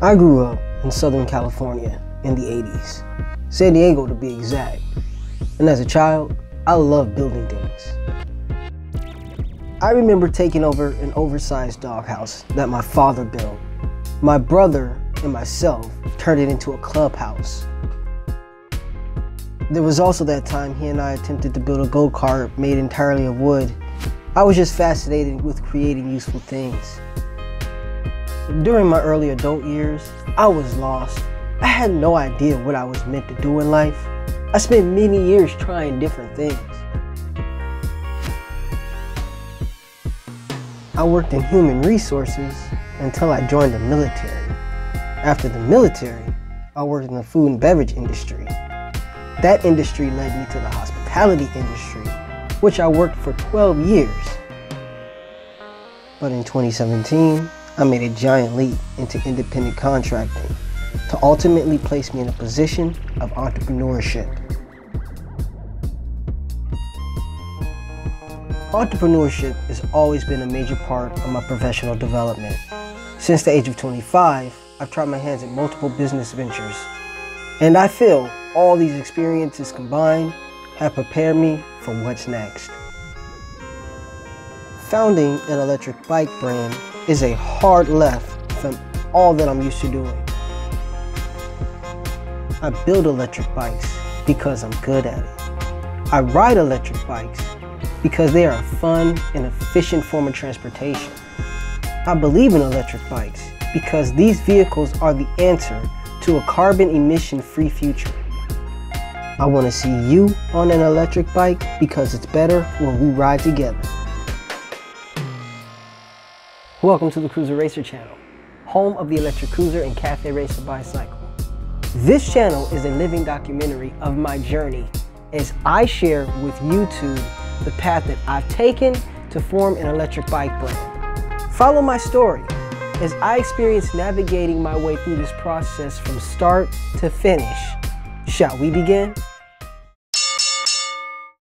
I grew up in Southern California in the 80s, San Diego to be exact. And as a child, I loved building things. I remember taking over an oversized doghouse that my father built. My brother and myself turned it into a clubhouse. There was also that time he and I attempted to build a go-kart made entirely of wood. I was just fascinated with creating useful things. During my early adult years, I was lost. I had no idea what I was meant to do in life. I spent many years trying different things. I worked in human resources until I joined the military. After the military, I worked in the food and beverage industry. That industry led me to the hospitality industry, which I worked for 12 years. But in 2017, I made a giant leap into independent contracting to ultimately place me in a position of entrepreneurship. Entrepreneurship has always been a major part of my professional development. Since the age of 25, I've tried my hands at multiple business ventures, and I feel all these experiences combined have prepared me for what's next. Founding an electric bike brand is a hard left from all that I'm used to doing. I build electric bikes because I'm good at it. I ride electric bikes because they are a fun and efficient form of transportation. I believe in electric bikes because these vehicles are the answer to a carbon emission-free future. I want to see you on an electric bike because it's better when we ride together. Welcome to the Cruiser Racer channel, home of the electric cruiser and cafe racer bicycle. This channel is a living documentary of my journey as I share with YouTube the path that I've taken to form an electric bike brand. Follow my story as I experience navigating my way through this process from start to finish. Shall we begin?